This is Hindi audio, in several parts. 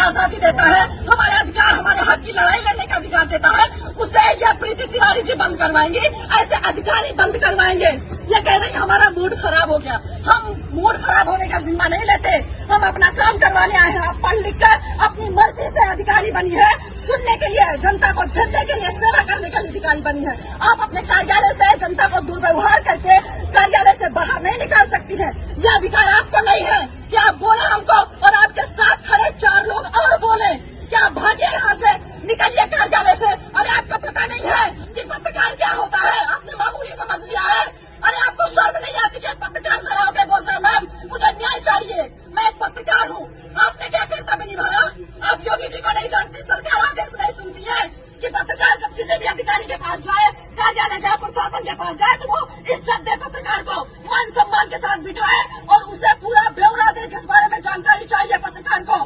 आजादी देता है, हमारे अधिकार, हमारे हक की लड़ाई लड़ने का अधिकार देता है, उसे यह प्रीति तिवारी जी बंद करवाएंगी, ऐसे अधिकारी बंद करवाएंगे। ये कह रही हमारा मूड खराब हो गया। हम मूड खराब होने का जिम्मा नहीं लेते, हम अपना काम करवाने आए हैं। आप पढ़ लिख कर अपनी मर्जी से अधिकारी बनी है, सुनने के लिए, जनता को झेलने के लिए, सेवा करने के लिए अधिकारी बनी है। आप अपने कार्यालय से जनता को दुर्व्यवहार करके कार्यालय से बाहर नहीं निकाल सकती है। यह अधिकार आपको नहीं है कि आप बोले हमको और आपके साथ खड़े 4 लोग और बोले कि आप भागिए यहाँ से, निकलिए कार्यालय से। अरे आपको पता नहीं है कि पत्रकार क्या होता है? आपने मामूली समझ लिया है। अरे आपको शर्म नहीं आती कि पत्रकार खड़ा होकर बोल रहे हैं मैम मुझे न्याय चाहिए, मैं एक पत्रकार हूँ। आपने क्या कर्तव्य निभाया? आप योगी जी को नहीं जानती, सरकार आदेश नहीं सुनती है कि पत्रकार जब किसी भी अधिकारी के पास जाए, कार्यालय जाए, प्रशासन के पास जाए, तो वो इज्जत दे, पत्रकार को मान सम्मान के साथ बिठाए और उसे पूरा ब्यौरा दे जिस बारे में जानकारी चाहिए पत्रकार को।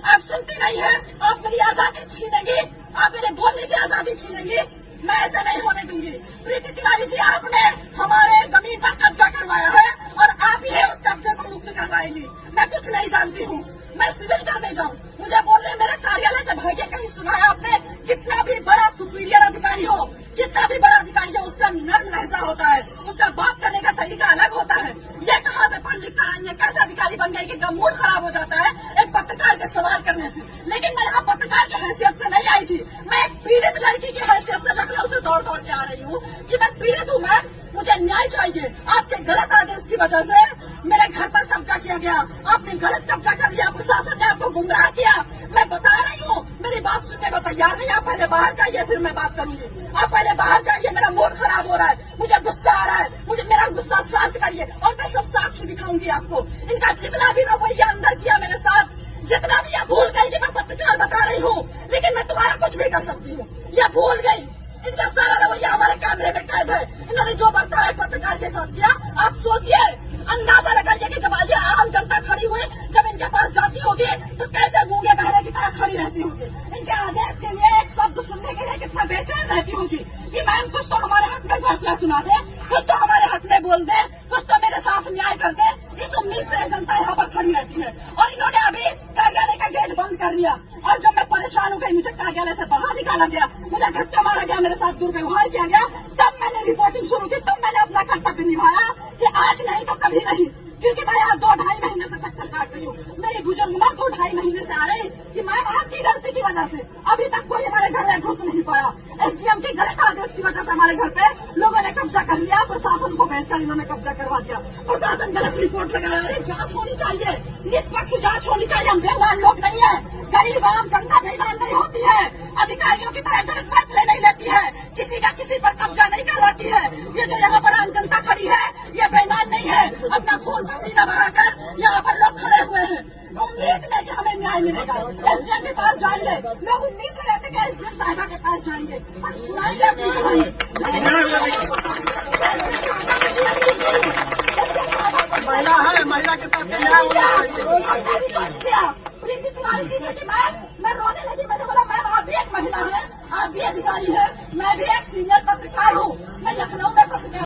आप सुनती नहीं है, आप मेरी आजादी छीनेंगी, आप मेरे बोलने की आजादी छीनेंगी, मैं ऐसे नहीं होने दूंगी। प्रीति तिवारी जी, आपने हमारे जमीन पर कब्जा करवाया है और आप ही उस कब्जे को मुक्त करवाएंगी। मैं कुछ नहीं जानती हूँ, मैं सिविल करने जाऊँ, मुझे बोल रहे मेरे कार्यालय से भागे। कहीं सुना है आपने? कितना भी बड़ा सुपीरियर अधिकारी हो, कितना भी बड़ा अधिकारी हो, उसका नर्म लहजा होता है, उसका बात करने का तरीका अलग होता है। ये कहाँ से पढ़ लिख कर आई है? कैसे अधिकारी बन गई कि इनका मूड खराब हो जाता है एक पत्रकार के सवाल करने से? लेकिन मैं यहाँ पत्रकार की हैसियत से नहीं आई थी, मैं एक पीड़ित लड़की की हैसियत से लखनऊ से दौड़ दौड़ के आ रही हूँ कि मैं पीड़ित हूँ, मैं मुझे न्याय चाहिए। आपके गलत आदेश की वजह से मेरे घर पर कब्जा किया गया, आपने गलत कब्जा कर लिया, प्रशासन ने आपको गुमराह किया। मैं बता रही हूँ, मेरी बात सुनने को तैयार नहीं। आप पहले बाहर जाइए, फिर मैं बात करूंगी। आप पहले बाहर जाइए, मेरा मूड खराब हो रहा है, मुझे गुस्सा आ रहा है, मुझे मेरा गुस्सा शांत करिए और मैं सब साक्ष्य दिखाऊंगी आपको। इनका जितना भी रवैया अंदर किया मेरे साथ, जितना भी ये भूल गई कि मैं पत्रकार बता रही हूँ, लेकिन मैं तुम्हारा कुछ भी कर सकती हूँ। ये भूल गई, इनका सारा रवैया हमारे कैमरे में कैद है। इन्होंने जो बर्ताव पत्रकार के साथ किया, आप सोचिए, अंदाजा लगाइए कि जब ये आम जनता खड़ी हुई, जब इनके पास जाती होगी तो कैसे गूंगे बहरे की तरह खड़ी रहती होगी। इनके आदेश के लिए एक शब्द सुनने के लिए कितना बेचैन रहती होगी कि मैम कुछ तो हमारे हक में फैसला सुना दे, कुछ तो हमारे हक में बोल दे, कुछ तो मेरे साथ न्याय कर दे। इस उम्मीद से जनता यहाँ पर खड़ी रहती है और इन्होंने अभी कार्यालय का गेट बंद कर लिया। और जब मैं परेशान हो गई, मुझे कार्यालय से बाहर निकाला गया, मुझे धक्का मारा गया, मेरे साथ दुर्व्यवहार किया गया, तब मैंने रिपोर्टिंग शुरू की, तब मैंने अपना कर्तव्य निभाया कि आज नहीं तो कभी नहीं। क्योंकि मैं यहाँ 2-2.5 महीने से चक्कर काट रही हूँ। मेरी बुजुर्ग माँ 2-2.5 महीने से आ रही कि मैम आपकी गलती की वजह से अभी तक कोई हमारे घर में घुस नहीं पाया। एसडीएम के गलत आदेश की वजह से हमारे घर पे लोगों ने कब्जा कर लिया, प्रशासन को भेजकर इन्होंने कब्जा करवा दिया। प्रशासन गलत रिपोर्ट लगा रहा है। जांच होनी चाहिए, निष्पक्ष जांच होनी चाहिए। हम बेईमान लोग नहीं है, गरीब आम जनता बेईमान नहीं होती है, अधिकारियों की तरह गलत फैसले नहीं लेती है, किसी का किसी पर कब्जा नहीं करवाती है। ये जो यहाँ पर आम जनता खड़ी है, ये बेईमान नहीं है। अपना खून पसीना बहाकर यहाँ पर लोग खड़े हुए हैं, उम्मीद में कि हमें न्याय मिलेगा। एसडीएम के पास जाएंगे, लोग उम्मीद में रहते हैं एसडीएम साहिबा के पास जाएंगे, हम सुनाएंगे अपनी कहानी। महिला है, महिला के साथ